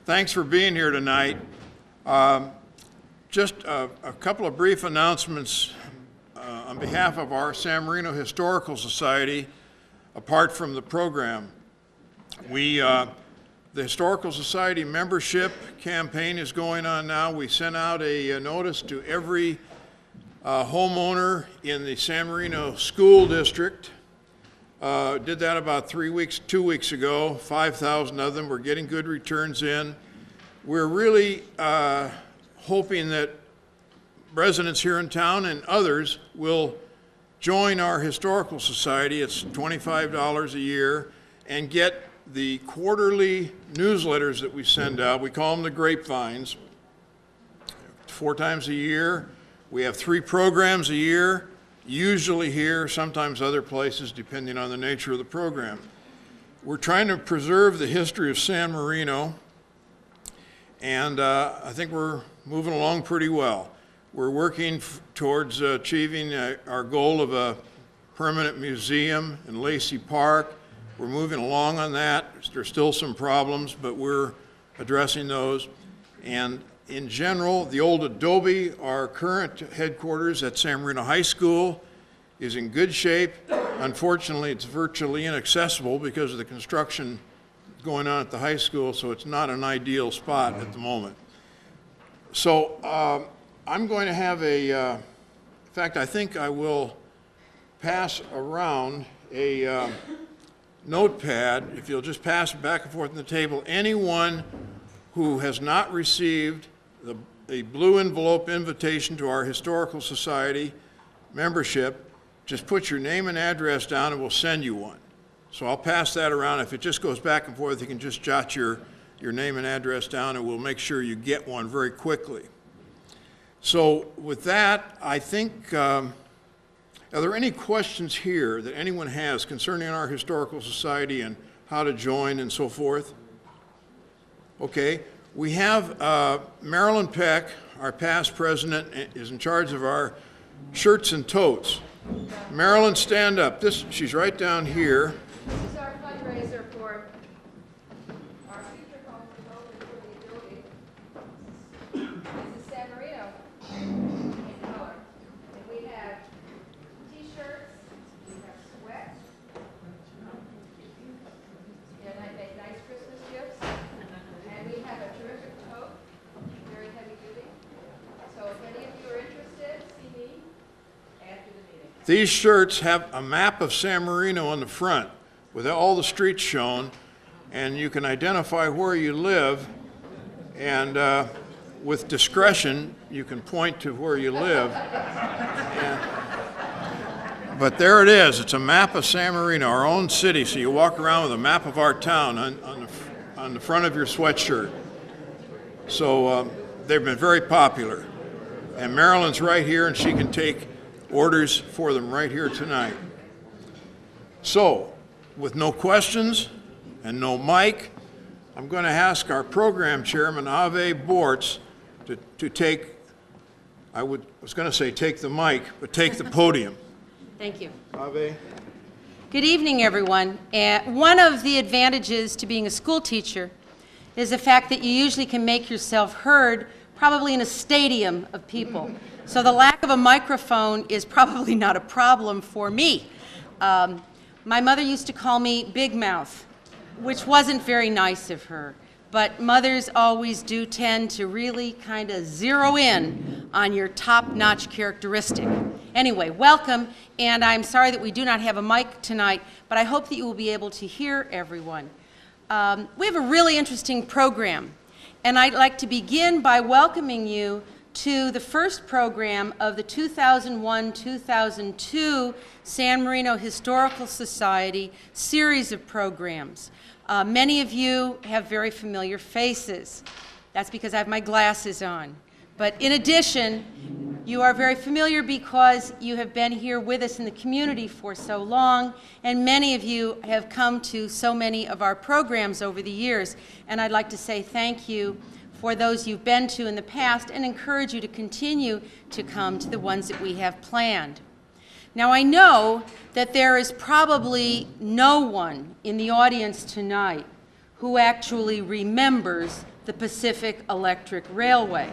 Thanks for being here tonight. Just a couple of brief announcements on behalf of our San Marino Historical Society, apart from the program. The Historical Society membership campaign is going on now. We sent out a notice to every homeowner in the San Marino School District. Did that about 2 weeks ago, 5,000 of them. We're getting good returns in. We're really hoping that residents here in town and others will join our Historical Society. It's $25 a year, and get the quarterly newsletters that we send out. We call them the grapevines. 4 times a year. We have 3 programs a year, usually here, sometimes other places, depending on the nature of the program. We're trying to preserve the history of San Marino, and I think we're moving along pretty well. We're working towards achieving our goal of a permanent museum in Lacey Park. We're moving along on that. There's still some problems, but we're addressing those. And in general, the old Adobe, our current headquarters at San Marino High School, is in good shape. Unfortunately, it's virtually inaccessible because of the construction going on at the high school, so it's not an ideal spot at the moment. So I'm going to have in fact, I think I will pass around a notepad. If you'll just pass it back and forth on the table. Anyone who has not received the blue envelope invitation to our Historical Society membership, just put your name and address down and we'll send you one. So I'll pass that around. If it just goes back and forth, you can just jot your name and address down and we'll make sure you get one very quickly. So with that, I think, are there any questions here that anyone has concerning our Historical Society and how to join and so forth? Okay. We have Marilyn Peck, our past president, is in charge of our shirts and totes. Marilyn, stand up. She's right down here. This is our fundraiser for our future home development for the Adobe. This is San Marino in color. And we have t-shirts, we have sweats, and I make nice Christmas gifts. And we have a terrific tote, very heavy duty. So if any of you are interested, see me after the meeting. These shirts have a map of San Marino on the front with all the streets shown, and you can identify where you live, and with discretion you can point to where you live. But there it is. It's a map of San Marino, our own city, so you walk around with a map of our town on the front of your sweatshirt. So they've been very popular, and Marilyn's right here and she can take orders for them right here tonight. So, with no questions and no mic, I'm going to ask our program chairman, Ave Bortz, to take, I was going to say take the mic, but take the podium. Thank you. Ave. Good evening, everyone. One of the advantages to being a school teacher is the fact that you usually can make yourself heard probably in a stadium of people. So the lack of a microphone is probably not a problem for me. My mother used to call me Big Mouth, which wasn't very nice of her. But mothers always do tend to really kind of zero in on your top-notch characteristic. Anyway, welcome, and I'm sorry that we do not have a mic tonight, but I hope that you will be able to hear everyone. We have a really interesting program, and I'd like to begin by welcoming you to the first program of the 2001-2002 San Marino Historical Society series of programs. Many of you have very familiar faces. That's because I have my glasses on. But in addition, you are very familiar because you have been here with us in the community for so long, and many of you have come to so many of our programs over the years. And I'd like to say thank you for those you've been to in the past and encourage you to continue to come to the ones that we have planned. Now, I know that there is probably no one in the audience tonight who actually remembers the Pacific Electric Railway.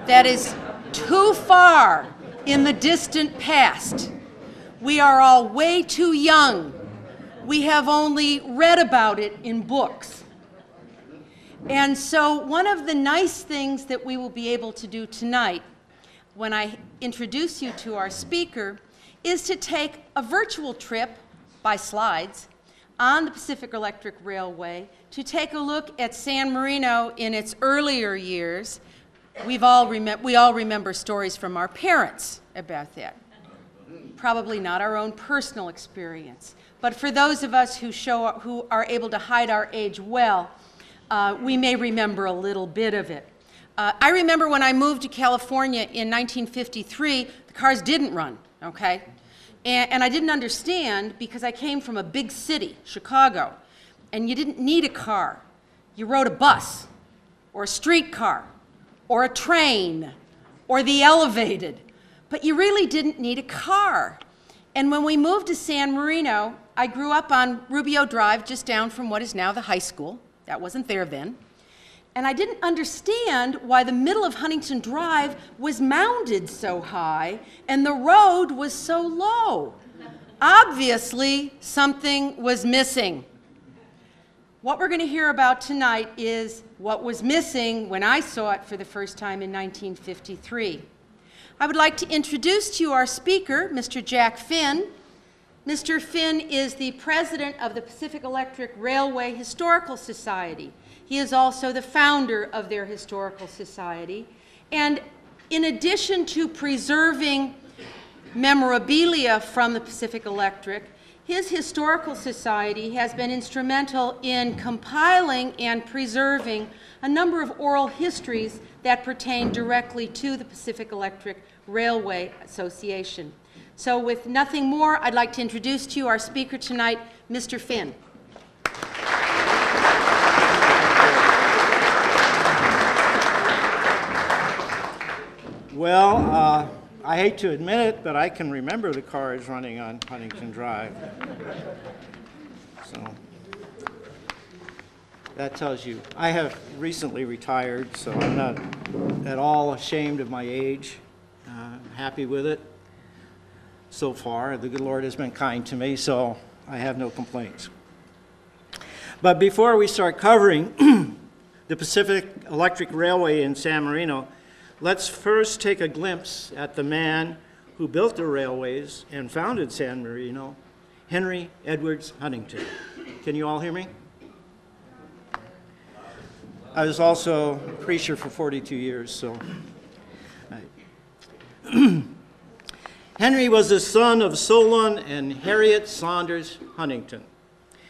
That is too far in the distant past. We are all way too young. We have only read about it in books. And so one of the nice things that we will be able to do tonight, when I introduce you to our speaker, is to take a virtual trip by slides on the Pacific Electric Railway to take a look at San Marino in its earlier years. We all remember stories from our parents about that. Probably not our own personal experience. But for those of us who are able to hide our age well, we may remember a little bit of it. I remember when I moved to California in 1953, the cars didn't run, okay? And I didn't understand because I came from a big city, Chicago, and you didn't need a car. You rode a bus, or a streetcar, or a train, or the elevated. But you really didn't need a car. And when we moved to San Marino, I grew up on Rubio Drive, just down from what is now the high school. That wasn't there then. And I didn't understand why the middle of Huntington Drive was mounded so high and the road was so low. Obviously, something was missing. What we're going to hear about tonight is what was missing when I saw it for the first time in 1953. I would like to introduce to you our speaker, Mr. Jack Finn. Mr. Finn is the president of the Pacific Electric Railway Historical Society. He is also the founder of their historical society. And in addition to preserving memorabilia from the Pacific Electric, his historical society has been instrumental in compiling and preserving a number of oral histories that pertain directly to the Pacific Electric Railway Association. So with nothing more, I'd like to introduce to you our speaker tonight, Mr. Finn. Well, I hate to admit it, but I can remember the cars running on Huntington Drive. So that tells you. I have recently retired, so I'm not at all ashamed of my age. I'm happy with it so far. The good Lord has been kind to me, so I have no complaints. But before we start covering the Pacific Electric Railway in San Marino, let's first take a glimpse at the man who built the railways and founded San Marino, Henry Edwards Huntington. Can you all hear me? I was also a preacher for 42 years, so. Henry was the son of Solon and Harriet Saunders Huntington,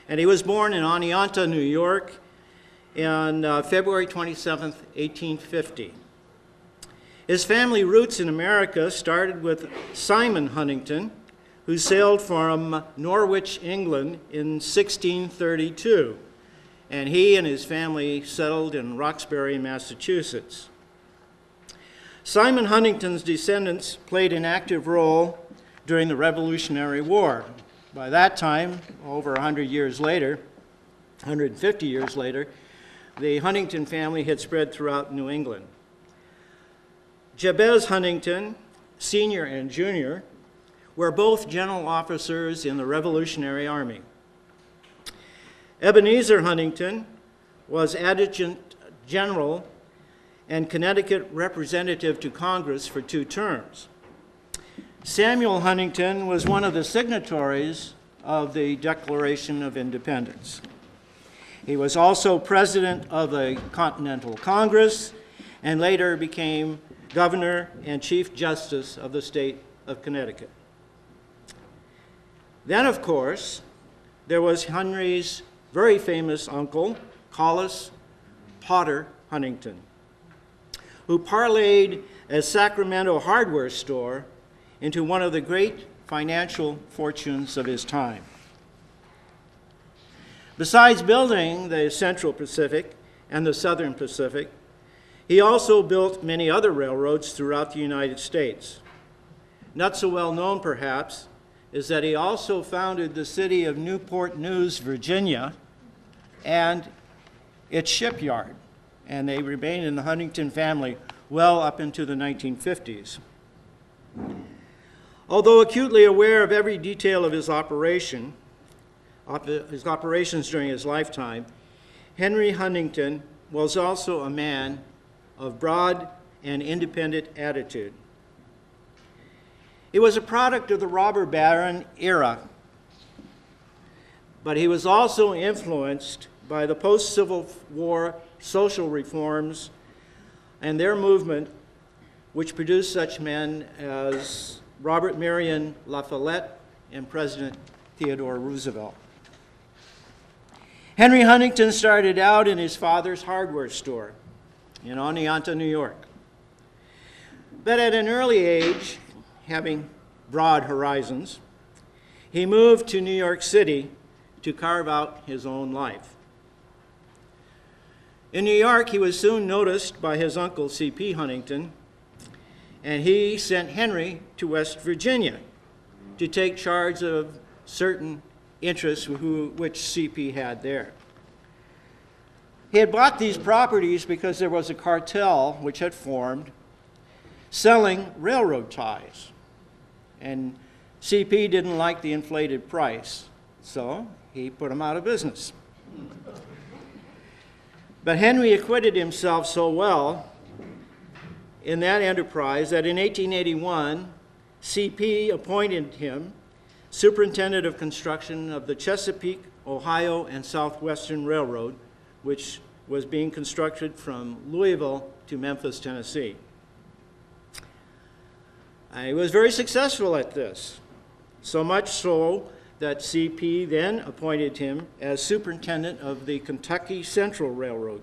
and he was born in Oneonta, New York, on February 27th, 1850. His family roots in America started with Simon Huntington, who sailed from Norwich, England in 1632, and he and his family settled in Roxbury, Massachusetts. Simon Huntington's descendants played an active role during the Revolutionary War. By that time, over 100 years later, 150 years later, the Huntington family had spread throughout New England. Jabez Huntington, Sr. and Jr., were both general officers in the Revolutionary Army. Ebenezer Huntington was Adjutant General and Connecticut representative to Congress for 2 terms. Samuel Huntington was one of the signatories of the Declaration of Independence. He was also president of the Continental Congress and later became governor and chief justice of the state of Connecticut. Then, of course, there was Henry's very famous uncle, Collis Potter Huntington, who parlayed a Sacramento hardware store into one of the great financial fortunes of his time. Besides building the Central Pacific and the Southern Pacific, he also built many other railroads throughout the United States. Not so well known, perhaps, is that he also founded the city of Newport News, Virginia, and its shipyard. and they remained in the Huntington family well up into the 1950s. Although acutely aware of every detail of his operations during his lifetime, Henry Huntington was also a man of broad and independent attitude. He was a product of the robber baron era, but he was also influenced by the post-Civil War social reforms and their movement, which produced such men as Robert Marion La Follette and President Theodore Roosevelt. Henry Huntington started out in his father's hardware store in Oneonta, New York. But at an early age, having broad horizons, he moved to New York City to carve out his own life. In New York, he was soon noticed by his uncle, C.P. Huntington, and he sent Henry to West Virginia to take charge of certain interests which C.P. had there. He had bought these properties because there was a cartel which had formed selling railroad ties. And C.P. didn't like the inflated price, so he put him out of business. But Henry acquitted himself so well in that enterprise that in 1881, C.P. appointed him superintendent of construction of the Chesapeake, Ohio, and Southwestern Railroad, which was being constructed from Louisville to Memphis, Tennessee. He was very successful at this, so much so that C.P. then appointed him as superintendent of the Kentucky Central Railroad.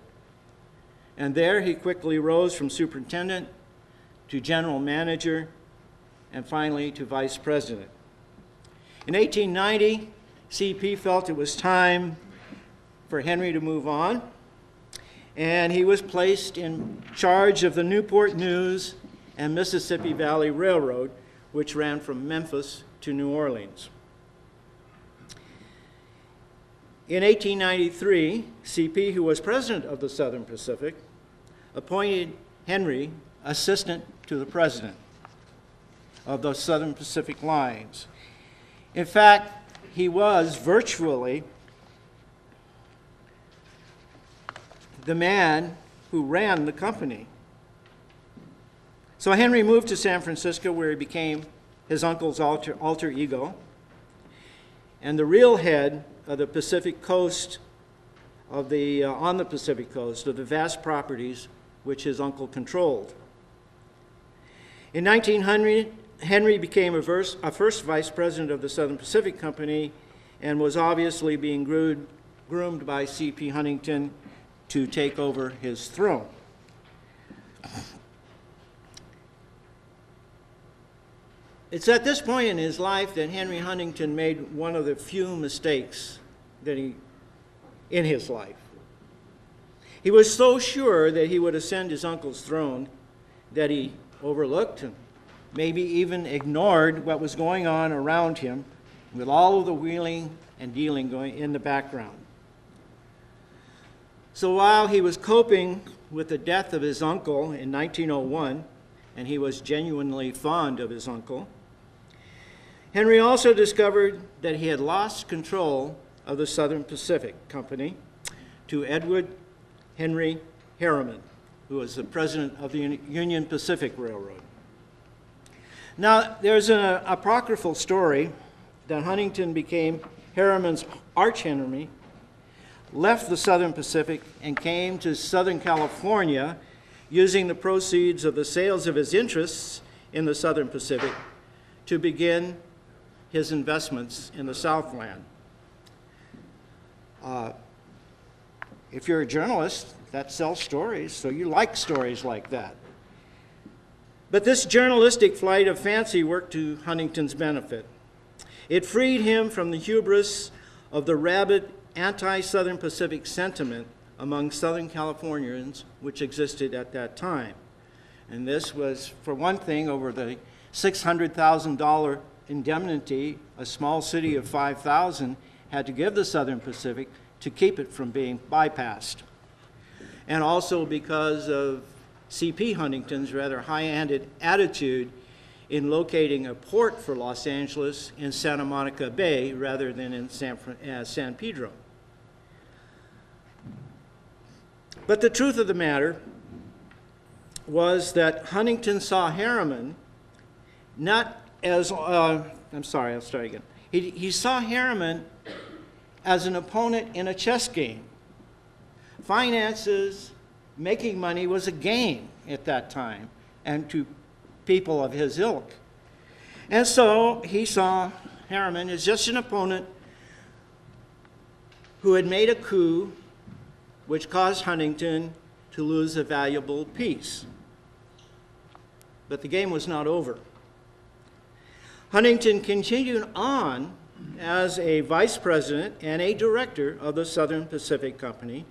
And there he quickly rose from superintendent to general manager and finally to vice president. In 1890, C.P. felt it was time for Henry to move on, and he was placed in charge of the Newport News and Mississippi Valley Railroad, which ran from Memphis to New Orleans. In 1893, C.P., who was president of the Southern Pacific, appointed Henry assistant to the president of the Southern Pacific lines. In fact, he was virtually the man who ran the company. So Henry moved to San Francisco, where he became his uncle's alter ego and the real head of the Pacific coast on the Pacific coast of the vast properties which his uncle controlled. In 1900, Henry became a first vice president of the Southern Pacific Company and was obviously being groomed by C.P. Huntington to take over his throne. It's at this point in his life that Henry Huntington made one of the few mistakes in his life. He was so sure that he would ascend his uncle's throne that he overlooked and maybe even ignored what was going on around him with all of the wheeling and dealing going in the background. So while he was coping with the death of his uncle in 1901, and he was genuinely fond of his uncle, Henry also discovered that he had lost control of the Southern Pacific Company to Edward Henry Harriman, who was the president of the Union Pacific Railroad. Now, there's an apocryphal story that Huntington became Harriman's arch-enemy, left the Southern Pacific, and came to Southern California using the proceeds of the sales of his interests in the Southern Pacific to begin his investments in the Southland. If you're a journalist, that sells stories, so you like stories like that. But this journalistic flight of fancy worked to Huntington's benefit. It freed him from the hubris of the rabid anti-Southern Pacific sentiment among Southern Californians which existed at that time. And this was, for one thing, over the $600,000 indemnity a small city of 5,000 had to give the Southern Pacific to keep it from being bypassed. and also because of C.P. Huntington's rather high-handed attitude in locating a port for Los Angeles in Santa Monica Bay rather than in San Pedro. But the truth of the matter was that Huntington saw Harriman not as, I'm sorry, I'll start again. He saw Harriman as an opponent in a chess game. Finances, making money was a game at that time, and to people of his ilk. And so he saw Harriman as just an opponent who had made a coup which caused Huntington to lose a valuable piece. But the game was not over. Huntington continued on as a vice president and a director of the Southern Pacific Company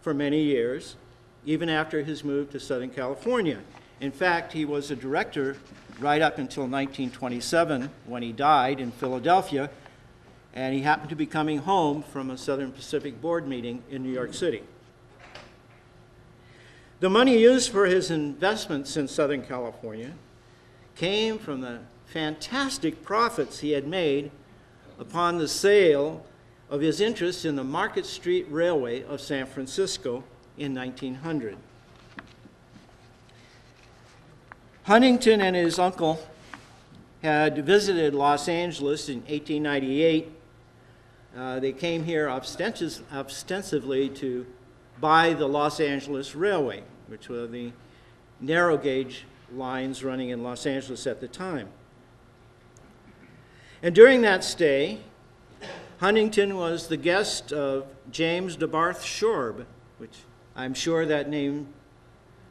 for many years, even after his move to Southern California. In fact, he was a director right up until 1927 when he died in Philadelphia, and he happened to be coming home from a Southern Pacific board meeting in New York City. The money used for his investments in Southern California came from the fantastic profits he had made upon the sale of his interest in the Market Street Railway of San Francisco in 1900. Huntington and his uncle had visited Los Angeles in 1898. They came here ostensibly to buy the Los Angeles Railway, which were the narrow gauge lines running in Los Angeles at the time. And during that stay, Huntington was the guest of James DeBarth Shorb, which I'm sure that name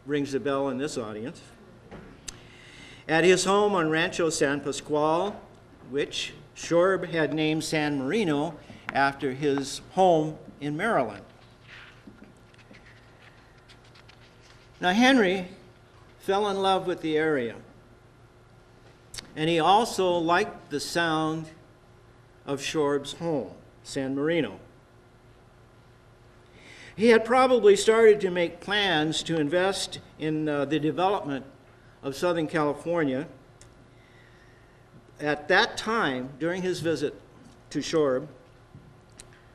rings a bell in this audience, at his home on Rancho San Pasqual, which Shorb had named San Marino after his home in Maryland. Now, Henry fell in love with the area, and he also liked the sound of Shorb's home, San Marino. He had probably started to make plans to invest in the development of Southern California at that time during his visit to Shorb,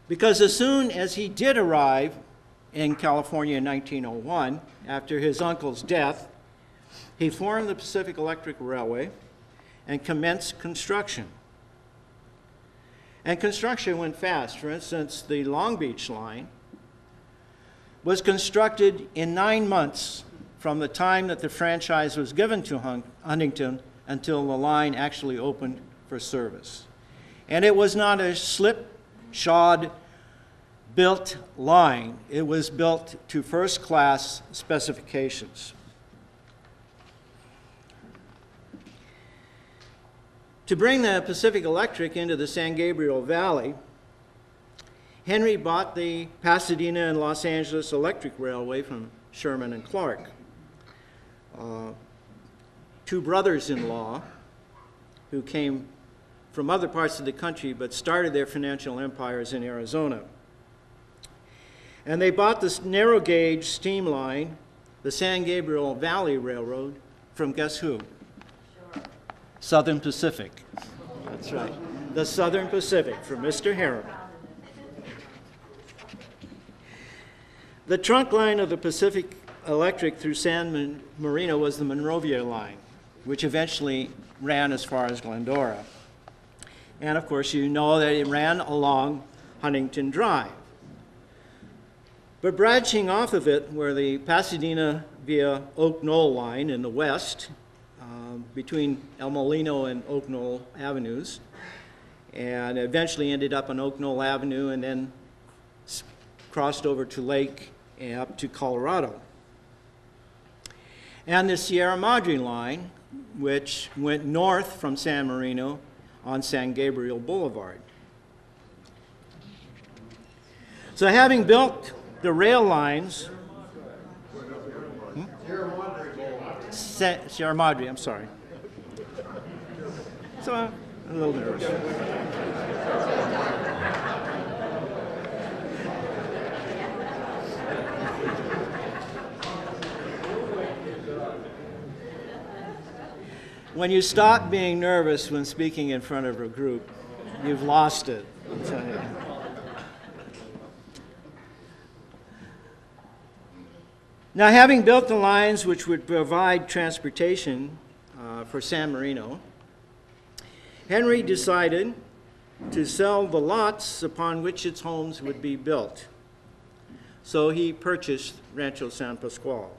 because as soon as he did arrive in California in 1901, after his uncle's death, he formed the Pacific Electric Railway and commenced construction. And construction went fast. For instance, the Long Beach line was constructed in 9 months from the time that the franchise was given to Huntington until the line actually opened for service. And it was not a slipshod built line. It was built to first-class specifications. To bring the Pacific Electric into the San Gabriel Valley, Henry bought the Pasadena and Los Angeles Electric Railway from Sherman and Clark, two brothers-in-law who came from other parts of the country but started their financial empires in Arizona. And they bought this narrow gauge steam line, the San Gabriel Valley Railroad, from guess who? Southern Pacific. That's right. The Southern Pacific from Mr. Harriman. The trunk line of the Pacific Electric through San Marino was the Monrovia line, which eventually ran as far as Glendora. And of course, you know that it ran along Huntington Drive. But branching off of it were the Pasadena via Oak Knoll line in the west, between El Molino and Oak Knoll Avenues, and eventually ended up on Oak Knoll Avenue and then crossed over to Lake and up to Colorado. And the Sierra Madre line, which went north from San Marino on San Gabriel Boulevard. So having built the rail lines, Sierra Madre, I'm sorry. So I'm a little nervous. When you stop being nervous when speaking in front of a group, you've lost it, I'll tell you. Now, having built the lines which would provide transportation for San Marino, Henry decided to sell the lots upon which its homes would be built. So he purchased Rancho San Pascual.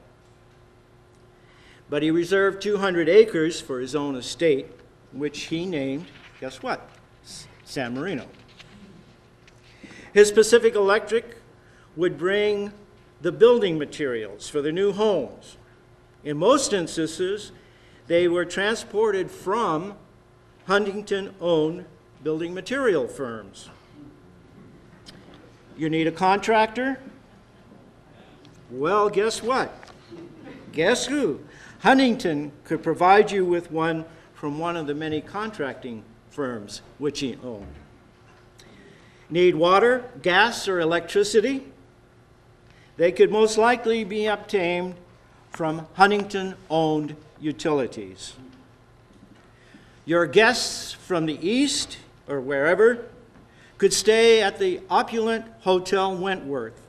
But he reserved 200 acres for his own estate, which he named, guess what? San Marino. His Pacific Electric would bring the building materials for the new homes. In most instances, they were transported from Huntington-owned building material firms. You need a contractor? Well, guess what? Guess who? Huntington could provide you with one from one of the many contracting firms which he owned. Need water, gas, or electricity? They could most likely be obtained from Huntington-owned utilities. Your guests from the east or wherever could stay at the opulent Hotel Wentworth,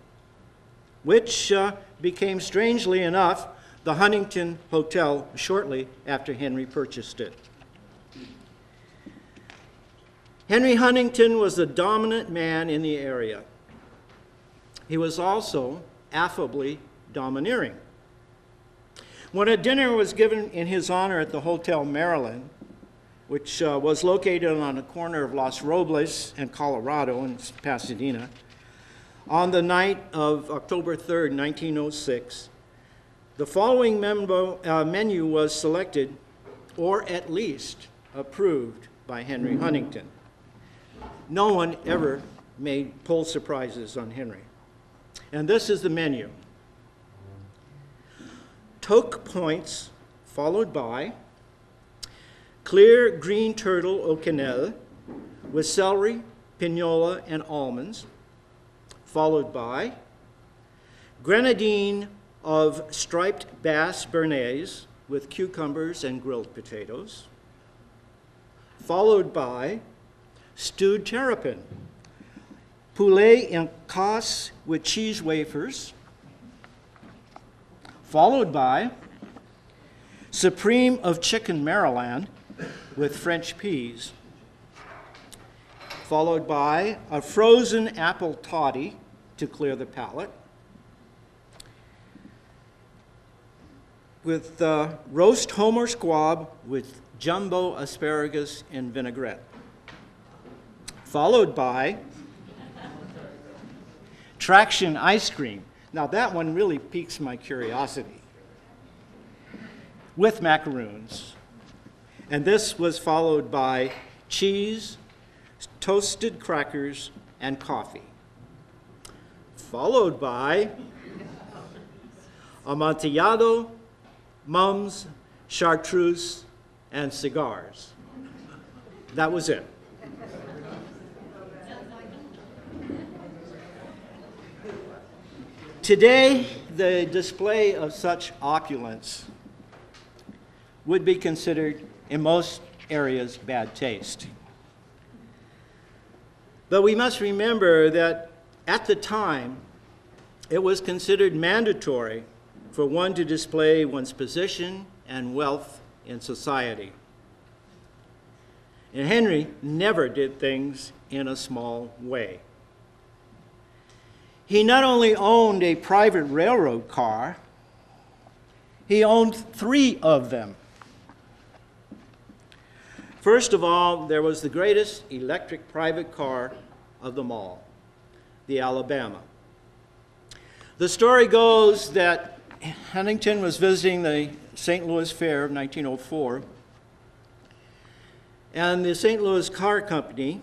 which became, strangely enough, the Huntington Hotel shortly after Henry purchased it. Henry Huntington was the dominant man in the area. He was also affably domineering. When a dinner was given in his honor at the Hotel Maryland, which was located on the corner of Los Robles and Colorado in Pasadena, on the night of October 3rd, 1906, the following menu was selected, or at least approved, by Henry Huntington. No one ever pulled surprises on Henry. And this is the menu. Toke points, followed by clear green turtle au quenelle with celery, pinola, and almonds, followed by grenadine of striped bass béarnaise with cucumbers and grilled potatoes, followed by stewed terrapin, poulet en casse with cheese wafers, followed by supreme of chicken Maryland with French peas, followed by a frozen apple toddy to clear the palate, with roast Homer squab with jumbo asparagus and vinaigrette, followed by traction ice cream. Now that one really piques my curiosity, with macaroons. And this was followed by cheese, toasted crackers, and coffee, followed by amontillado, mums, chartreuse, and cigars. That was it. Today, the display of such opulence would be considered, in most areas, bad taste. But we must remember that at the time, it was considered mandatory for one to display one's position and wealth in society. And Henry never did things in a small way. He not only owned a private railroad car, he owned 3 of them. First of all, there was the greatest electric private car of them all, the Alabama. The story goes that Huntington was visiting the St. Louis Fair of 1904, and the St. Louis Car Company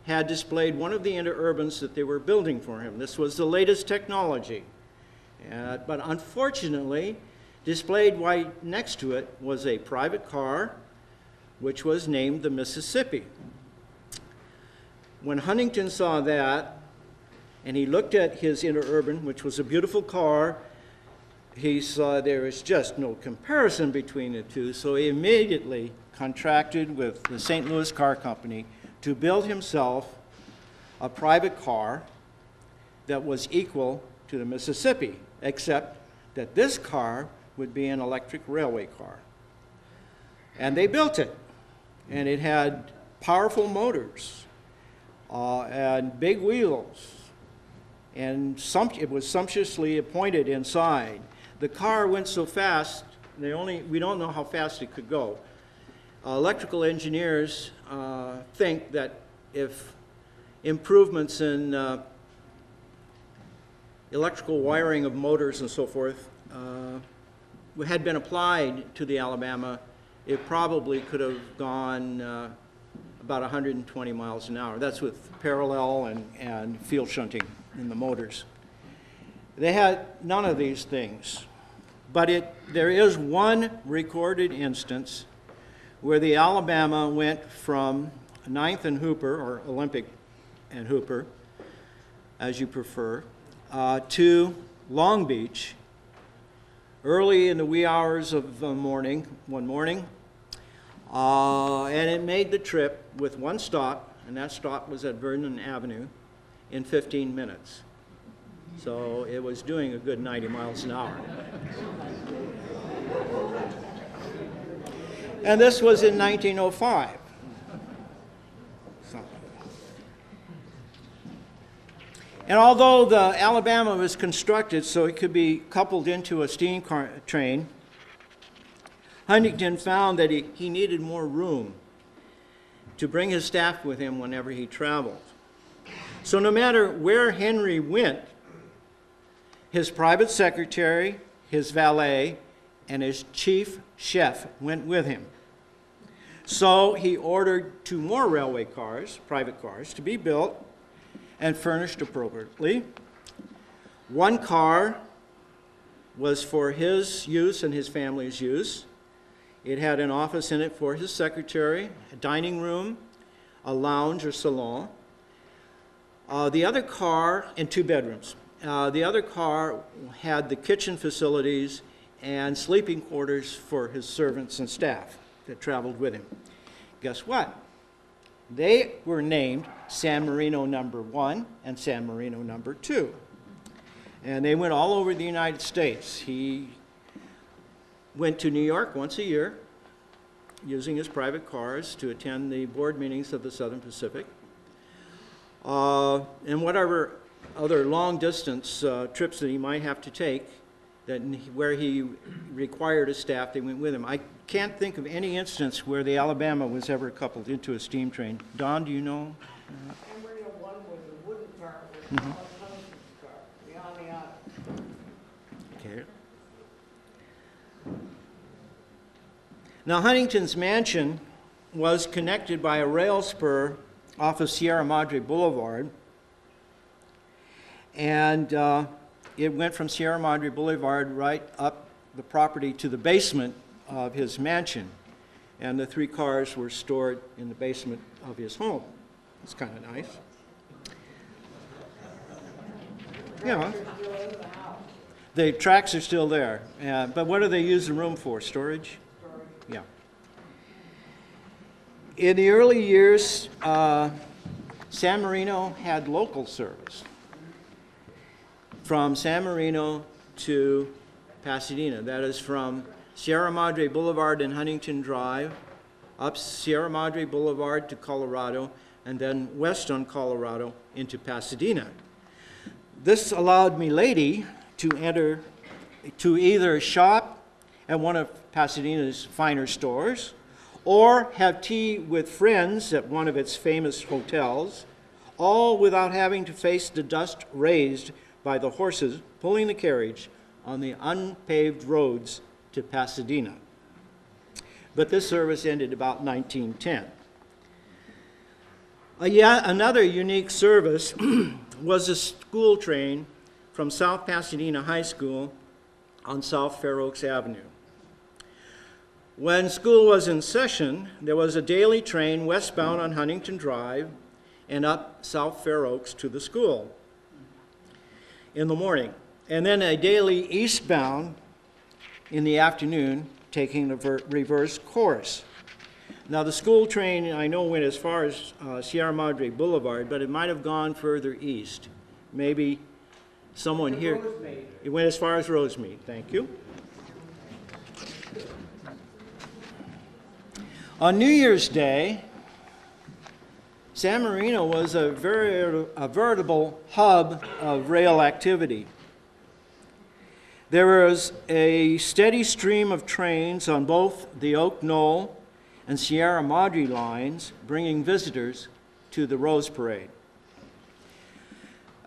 had displayed one of the interurbans that they were building for him. This was the latest technology. But unfortunately, displayed right next to it was a private car, which was named the Mississippi. When Huntington saw that, and he looked at his interurban, which was a beautiful car, he saw there was just no comparison between the two, so he immediately contracted with the St. Louis Car Company to build himself a private car that was equal to the Mississippi, except that this car would be an electric railway car. And they built it, and it had powerful motors and big wheels, and it was sumptuously appointed inside. The car went so fast, we don't know how fast it could go. Electrical engineers think that if improvements in electrical wiring of motors and so forth had been applied to the Alabama, it probably could have gone about 120 miles an hour. That's with parallel and field shunting in the motors. They had none of these things. But there is one recorded instance where the Alabama went from 9th and Hooper, or Olympic and Hooper, as you prefer, to Long Beach early in the wee hours of the morning, one morning, and it made the trip with one stop, and that stop was at Vernon Avenue, in 15 minutes. So it was doing a good 90 miles an hour. And this was in 1905. And although the Alabama was constructed so it could be coupled into a steam train, Huntington found that he needed more room to bring his staff with him whenever he traveled. So no matter where Henry went, his private secretary, his valet, and his chief chef went with him. So he ordered 2 more railway cars, private cars, to be built and furnished appropriately. One car was for his use and his family's use. It had an office in it for his secretary, a dining room, a lounge or salon. The other car, and 2 bedrooms. The other car had the kitchen facilities and sleeping quarters for his servants and staff that traveled with him. Guess what? They were named San Marino No. 1 and San Marino No. 2. And they went all over the United States. He went to New York once a year using his private cars to attend the board meetings of the Southern Pacific. And whatever other long-distance trips that he might have to take, where he required a staff, they went with him. I can't think of any instance where the Alabama was ever coupled into a steam train. Don, do you know? San Marino 1 was a wooden car with Huntington's car, the Amiata. Okay. Now, Huntington's mansion was connected by a rail spur off of Sierra Madre Boulevard, and it went from Sierra Madre Boulevard right up the property to the basement of his mansion, and the 3 cars were stored in the basement of his home. It's kind of nice. Yeah. The tracks are still there, but what do they use the room for? Storage? Yeah. In the early years, San Marino had local service from San Marino to Pasadena. That is from Sierra Madre Boulevard and Huntington Drive, up Sierra Madre Boulevard to Colorado, and then west on Colorado into Pasadena. This allowed Milady to enter to either shop at one of Pasadena's finer stores or have tea with friends at one of its famous hotels, all without having to face the dust raised by the horses pulling the carriage on the unpaved roads to Pasadena. But this service ended about 1910. Another unique service was a school train from South Pasadena High School on South Fair Oaks Avenue. When school was in session, there was a daily train westbound on Huntington Drive and up South Fair Oaks to the school in the morning, and then a daily eastbound in the afternoon, taking the reverse course. Now, the school train, I know, went as far as Sierra Madre Boulevard, but it might have gone further east. Maybe someone here. Rosemead. It went as far as Rosemead. Thank you. On New Year's Day, San Marino was a veritable hub of rail activity. There was a steady stream of trains on both the Oak Knoll and Sierra Madre lines, bringing visitors to the Rose Parade.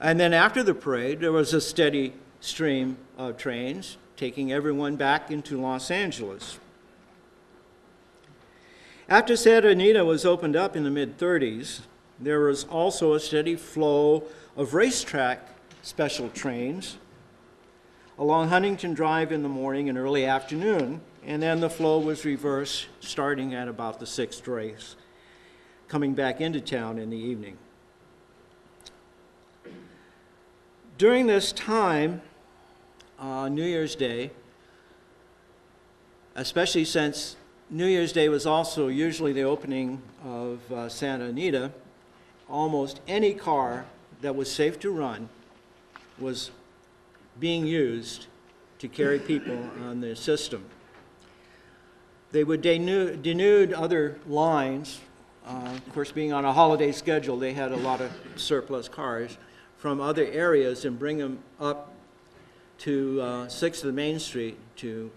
And then after the parade, there was a steady stream of trains taking everyone back into Los Angeles. After Santa Anita was opened up in the mid-30s, there was also a steady flow of racetrack special trains along Huntington Drive in the morning and early afternoon, and then the flow was reversed starting at about the 6th race, coming back into town in the evening. During this time, New Year's Day, especially since New Year's Day was also usually the opening of Santa Anita, almost any car that was safe to run was being used to carry people on the system. They would denude other lines. Of course, being on a holiday schedule, they had a lot of surplus cars from other areas and bring them up to 6th of the Main Street to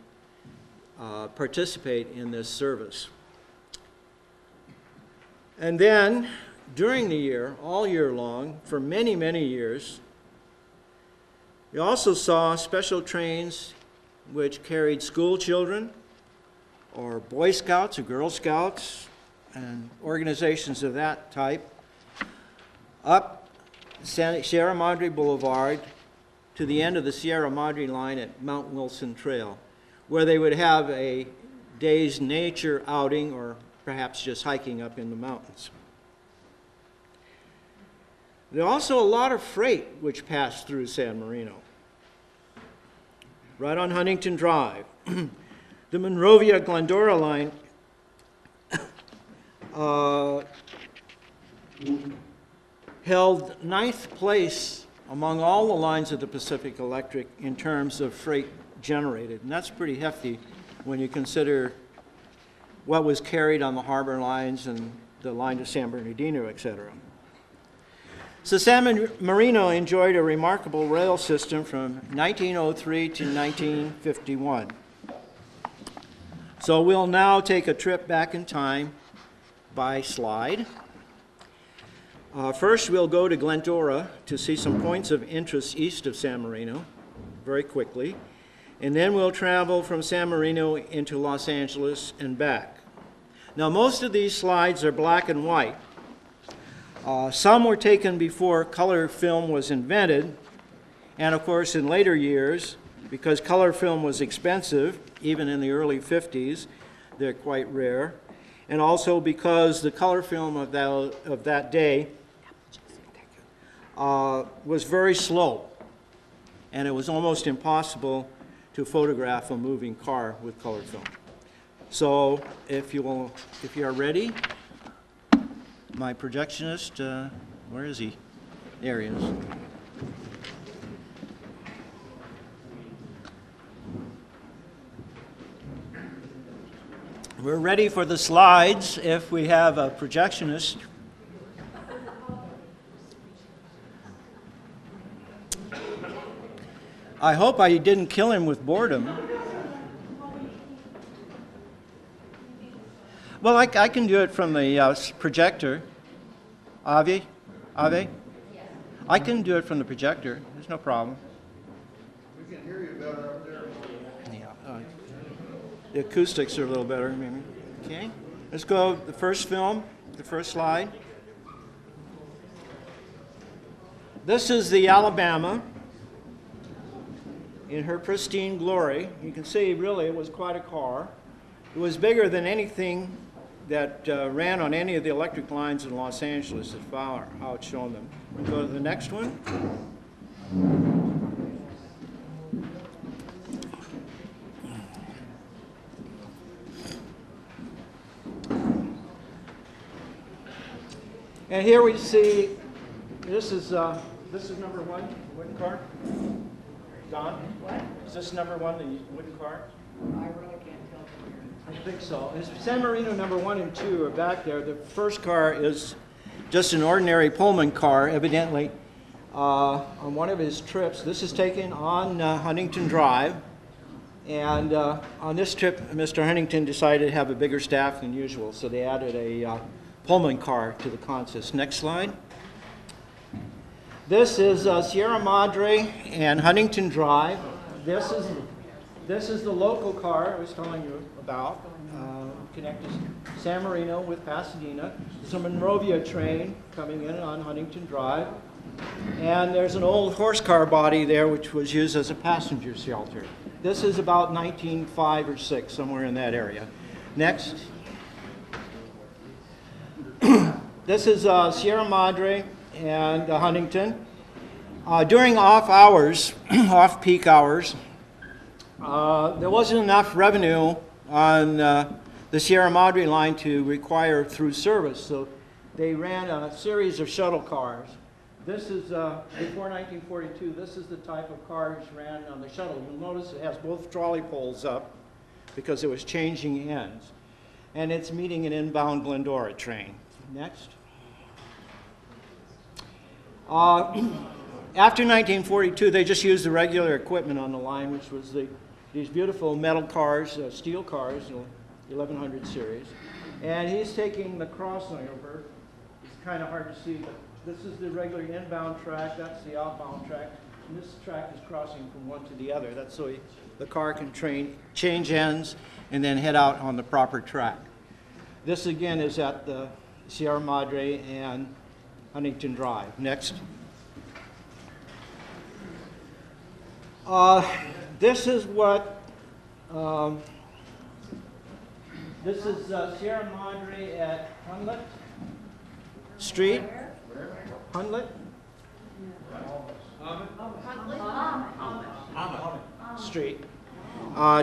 participate in this service. And then, during the year, all year long, for many, many years, you also saw special trains which carried school children or Boy Scouts or Girl Scouts and organizations of that type up Sierra Madre Boulevard to the end of the Sierra Madre line at Mount Wilson Trail, where they would have a day's nature outing or perhaps just hiking up in the mountains. There was also a lot of freight which passed through San Marino. Right on Huntington Drive, the Monrovia-Glendora line held 9th place among all the lines of the Pacific Electric in terms of freight generated. And that's pretty hefty when you consider what was carried on the harbor lines and the line to San Bernardino, etc. So San Marino enjoyed a remarkable rail system from 1903 to 1951. So we'll now take a trip back in time by slide. First, we'll go to Glendora to see some points of interest east of San Marino very quickly. And then we'll travel from San Marino into Los Angeles and back. Now, most of these slides are black and white. Some were taken before color film was invented, and of course in later years, because color film was expensive, even in the early 50s, they're quite rare, and also because the color film of that day was very slow, and it was almost impossible to photograph a moving car with color film. So if you are ready, my projectionist, where is he? There he is. We're ready for the slides if we have a projectionist. I hope I didn't kill him with boredom. Well, I can do it from the projector. Avi? Yes. I can do it from the projector. There's no problem. We can hear you better up there. Yeah. The acoustics are a little better, maybe. Okay. Let's go the first film, the first slide. This is the Alabama in her pristine glory. You can see, really, it was quite a car. It was bigger than anything that ran on any of the electric lines in Los Angeles as far how it's shown them. We'll go to the next one. And here we see, this is number one, the wooden car. Don? What? Is this number one, the wooden car? I really can't tell from here. I think so. It's San Marino number 1 and 2 are back there. The first car is just an ordinary Pullman car, evidently, on one of his trips. This is taken on Huntington Drive. And on this trip, Mr. Huntington decided to have a bigger staff than usual, so they added a Pullman car to the consist. Next slide. This is Sierra Madre and Huntington Drive. This is the local car I was telling you about, connected San Marino with Pasadena. It's a Monrovia train coming in on Huntington Drive. And there's an old horse car body there which was used as a passenger shelter. This is about 1905 or 6, somewhere in that area. Next. This is Sierra Madre and Huntington. During off hours, off-peak hours, there wasn't enough revenue on the Sierra Madre line to require through service, so they ran a series of shuttle cars. This is, before 1942, this is the type of cars ran on the shuttle. You'll notice it has both trolley poles up because it was changing ends. And it's meeting an inbound Glendora train. Next. After 1942, they just used the regular equipment on the line, which was these beautiful metal cars, steel cars, 1100 series. And he's taking the crossover. It's kind of hard to see, but this is the regular inbound track. That's the outbound track. And this track is crossing from one to the other. That's so the car can change ends and then head out on the proper track. This again is at the Sierra Madre and Huntington Drive. Next. This is what, this is Sierra Madre at Hunlet Street. Hunlet? Street.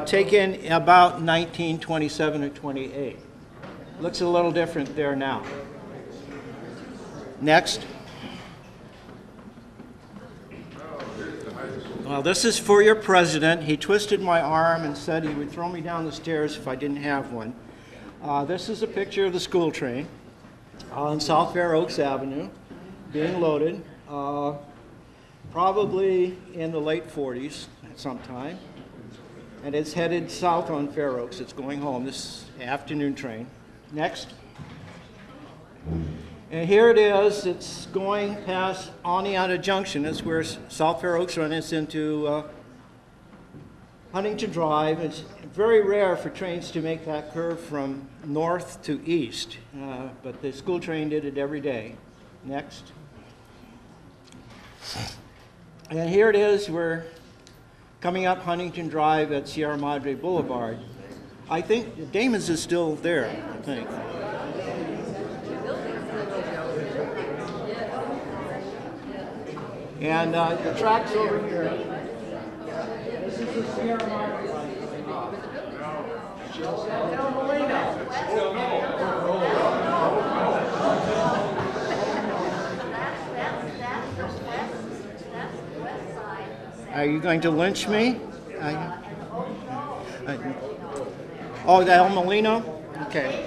Taken about 1927 or 28. Looks a little different there now. Next. Well, this is for your president. He twisted my arm and said he would throw me down the stairs if I didn't have one. This is a picture of the school train on South Fair Oaks Avenue being loaded, probably in the late 40s at some time. And it's headed south on Fair Oaks. It's going home, this afternoon train. Next. And here it is. It's going past Oneonta Junction. That's where South Fair Oaks runs into Huntington Drive. It's very rare for trains to make that curve from north to east, but the school train did it every day. Next. And here it is. We're coming up Huntington Drive at Sierra Madre Boulevard. I think Damon's is still there, I think. And the track's over here. This is the Sierra Madre line. Are you going to lynch me? Oh, the El Molino? Okay.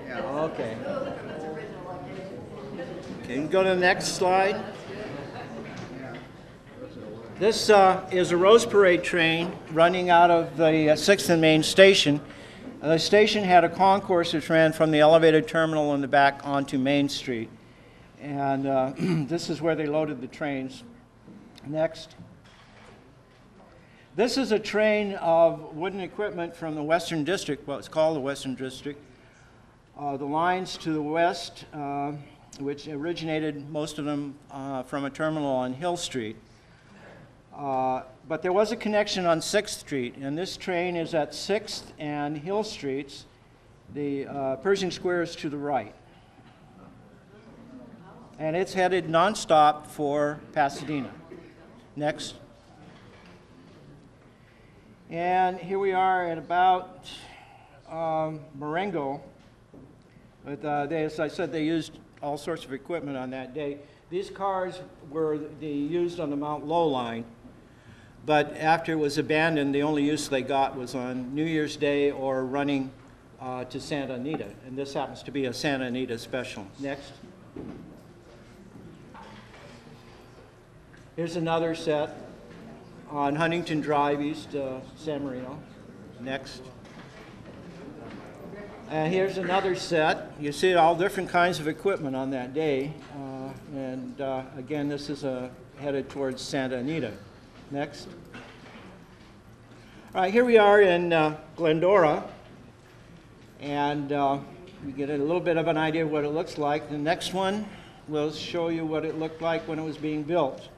Yeah, okay. Okay, you can go to the next slide. This is a Rose Parade train running out of the 6th and Main station. The station had a concourse which ran from the elevated terminal in the back onto Main Street. And this is where they loaded the trains. Next. This is a train of wooden equipment from the Western District, well, it's called the Western District. The lines to the west, which originated, most of them, from a terminal on Hill Street. But there was a connection on 6th Street, and this train is at 6th and Hill Streets. The Pershing Square is to the right. And it's headed nonstop for Pasadena. Next. And here we are at about Marengo. But as I said, they used all sorts of equipment on that day. These cars were used on the Mount Low line, but after it was abandoned, the only use they got was on New Year's Day or running to Santa Anita, and this happens to be a Santa Anita special. Next. Here's another set on Huntington Drive, East San Marino. Next. And here's another set. You see all different kinds of equipment on that day. Again, this is headed towards Santa Anita. Next. All right, here we are in Glendora. And you get a little bit of an idea of what it looks like. The next one will show you what it looked like when it was being built.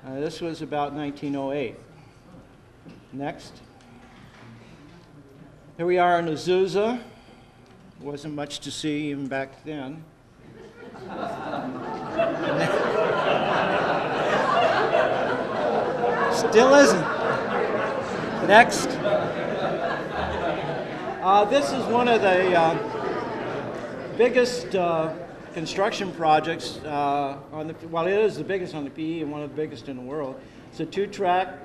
This was about 1908. Next. Here we are in Azusa. Wasn't much to see even back then. Still isn't. Next. This is one of the biggest construction projects well, it is the biggest on the PE and one of the biggest in the world. It's a 2-track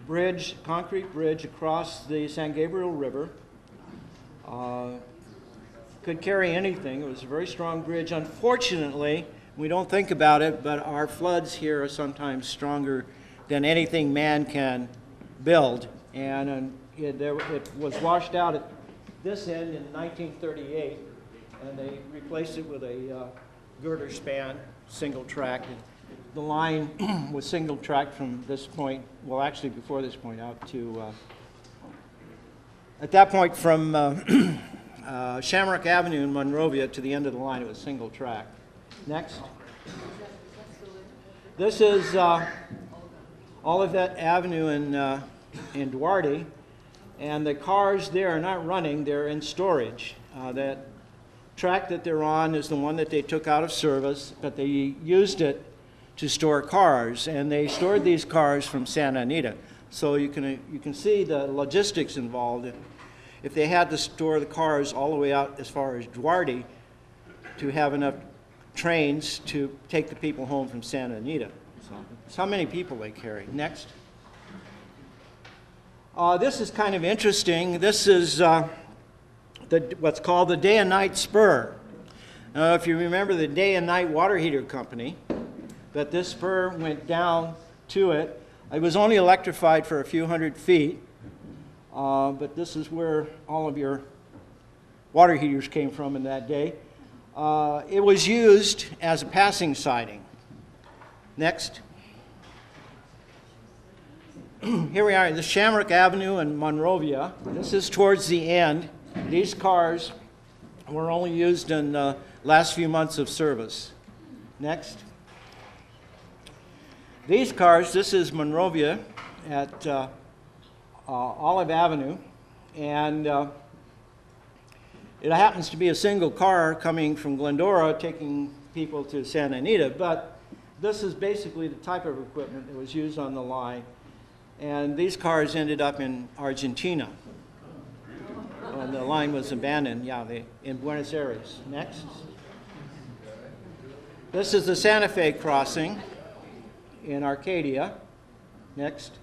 bridge, concrete bridge across the San Gabriel River. Could carry anything. It was a very strong bridge. Unfortunately, we don't think about it, but our floods here are sometimes stronger than anything man can build. And it was washed out at this end in 1938, and they replaced it with a girder span, single track. The line was single track from this point, well, actually before this point, out to, at that point from Shamrock Avenue in Monrovia to the end of the line, it was single track. Next. This is Olivet Avenue in Duarte, and the cars there are not running, they're in storage. That track that they're on is the one that they took out of service, but they used it to store cars, and they stored these cars from Santa Anita. So you can see the logistics involved. If they had to store the cars all the way out as far as Duarte to have enough trains to take the people home from Santa Anita. So it's how many people they carry. Next. This is kind of interesting. This is what's called the Day and Night Spur. Now, if you remember the Day and Night Water Heater Company, that this spur went down to it. It was only electrified for a few hundred feet, but this is where all of your water heaters came from in that day. It was used as a passing siding. Next. Here we are in the Shamrock Avenue in Monrovia. This is towards the end. These cars were only used in the last few months of service. Next. These cars, this is Monrovia at Olive Avenue, and it happens to be a single car coming from Glendora taking people to Santa Anita, but this is basically the type of equipment that was used on the line. And these cars ended up in Argentina. When the line was abandoned, in Buenos Aires. Next. This is the Santa Fe crossing in Arcadia. Next.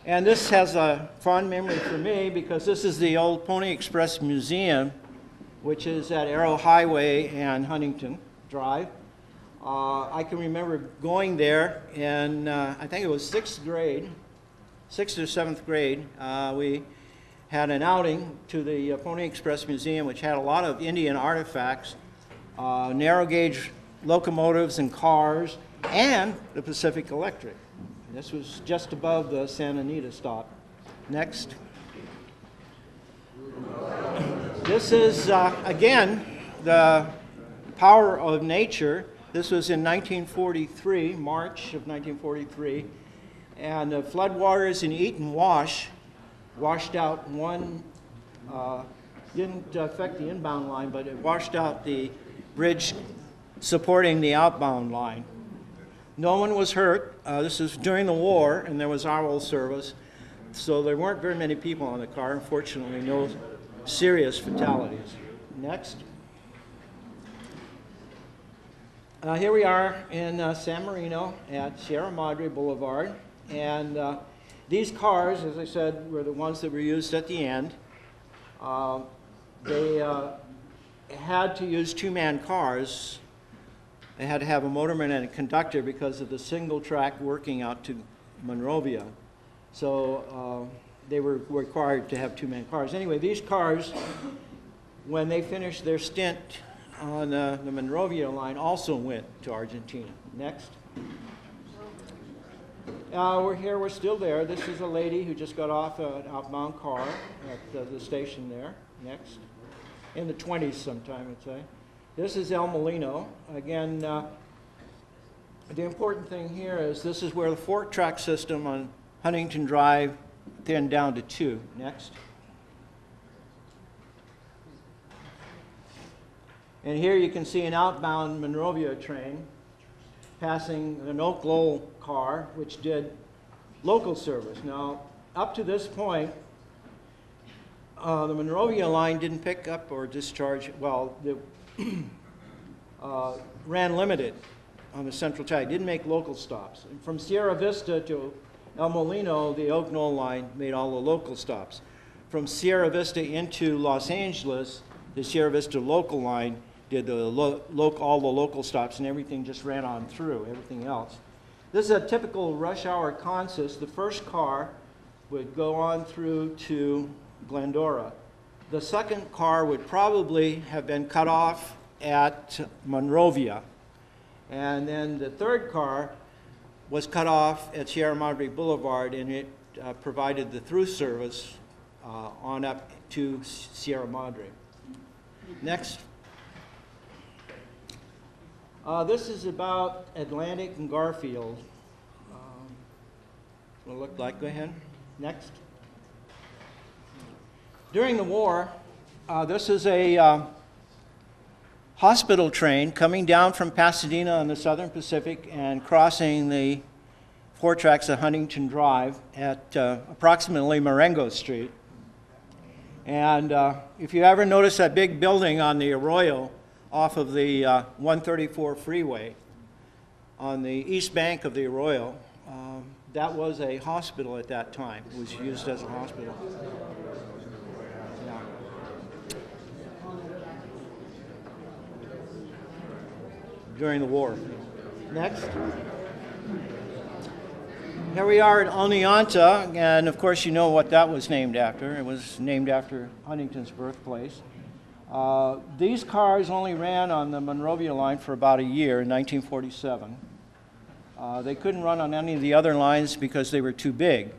And this has a fond memory for me because this is the old Pony Express Museum, which is at Arrow Highway and Huntington Drive. I can remember going there in, I think it was 6th grade, 6th or 7th grade. We had an outing to the Pony Express Museum, which had a lot of Indian artifacts, narrow gauge locomotives and cars, and the Pacific Electric. This was just above the Santa Anita stop. Next. This is, again, the power of nature. This was in 1943, March of 1943, and the floodwaters in Eaton Wash washed out one, didn't affect the inbound line, but it washed out the bridge supporting the outbound line. No one was hurt. This is during the war, and there was owl service. So there weren't very many people on the car. Unfortunately, no serious fatalities. Next. Here we are in San Marino at Sierra Madre Boulevard. And these cars, as I said, were the ones that were used at the end. They had to use two-man cars. They had to have a motorman and a conductor because of the single track working out to Monrovia. So they were required to have two-man cars. Anyway, these cars, when they finished their stint on the Monrovia line, also went to Argentina. Next. We're still there. This is a lady who just got off an outbound car at the station there. Next. In the 20s sometime, I'd say. This is El Molino. Again, the important thing here is this is where the four-track system on Huntington Drive thinned down to 2. Next. And here you can see an outbound Monrovia train passing an Oak Lowell car, which did local service. Now, up to this point, the Monrovia line didn't pick up or discharge, well, ran limited on the central track, didn't make local stops. And from Sierra Vista to El Molino, the Oak Knoll line made all the local stops. From Sierra Vista into Los Angeles, the Sierra Vista local line did all the local stops, and everything just ran on through, everything else. This is a typical rush hour consist. The first car would go on through to Glendora. The second car would probably have been cut off at Monrovia. And then the third car was cut off at Sierra Madre Boulevard, and it provided the through service on up to Sierra Madre. Next. This is about Atlantic and Garfield. What it looked like. Go ahead. Next. During the war, this is a hospital train coming down from Pasadena on the Southern Pacific and crossing the four tracks of Huntington Drive at approximately Marengo Street. And if you ever notice that big building on the Arroyo off of the 134 freeway on the east bank of the Arroyo, that was a hospital at that time. It was used as a hospital. Yeah. During the war. Next. Here we are at Oneonta, and of course you know what that was named after. It was named after Huntington's birthplace. These cars only ran on the Monrovia line for about a year in 1947. They couldn't run on any of the other lines because they were too big.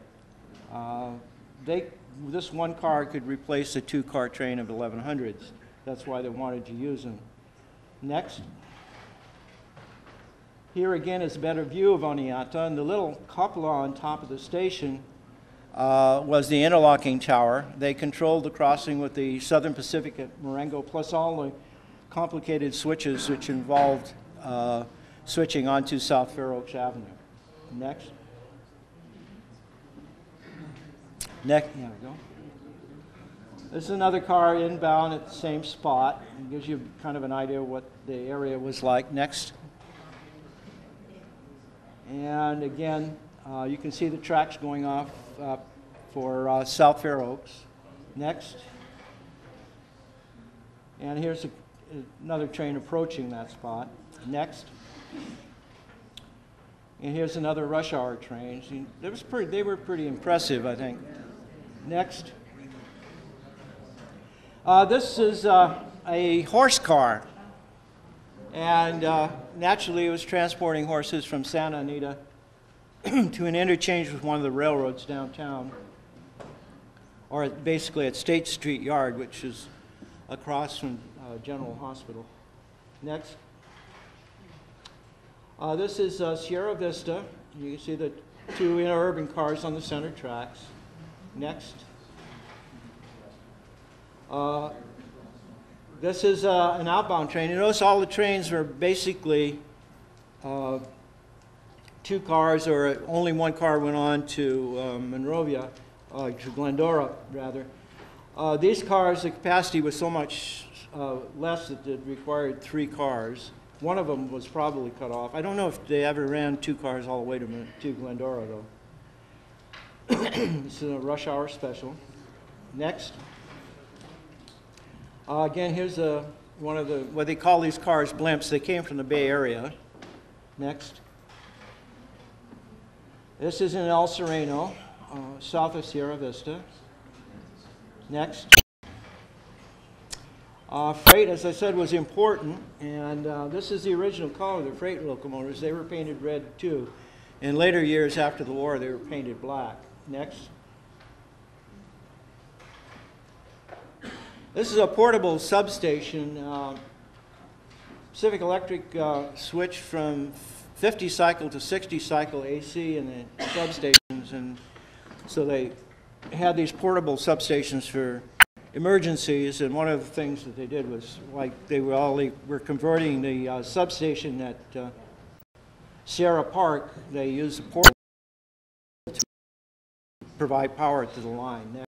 This one car could replace a two-car train of 1100s. That's why they wanted to use them. Next. Here again is a better view of Oneonta, and the little cupola on top of the station was the interlocking tower. They controlled the crossing with the Southern Pacific at Marengo, plus all the complicated switches which involved switching onto South Fair Oaks Avenue. Next. Next, there we go. This is another car inbound at the same spot. It gives you kind of an idea of what the area was like. Next. And again, you can see the tracks going off for South Fair Oaks. Next. And here's another train approaching that spot. Next. And here's another rush hour train. They were pretty impressive, I think. Next. This is a horse car. And naturally, it was transporting horses from Santa Anita to an interchange with one of the railroads downtown, or basically at State Street Yard, which is across from General Hospital. Next. This is Sierra Vista. You can see the two interurban cars on the center tracks. Next. This is an outbound train. You notice all the trains are basically two cars, or only one car went on to Monrovia. to Glendora, rather. These cars, the capacity was so much less that it required 3 cars. One of them was probably cut off. I don't know if they ever ran 2 cars all the way to Glendora, though. This is a rush hour special. Next. Again, here's one of the, what they call these cars, blimps. They came from the Bay Area. Next. This is in El Sereno, south of Sierra Vista. Next. Freight, as I said, was important, and this is the original color of the freight locomotives. They were painted red, too. In later years after the war, they were painted black. Next. This is a portable substation. Pacific Electric switched from 50 cycle to 60 cycle AC in the substations, and so they had these portable substations for emergencies. And one of the things that they did was, like, they were converting the substation at Sierra Park. They used the portable to provide power to the line.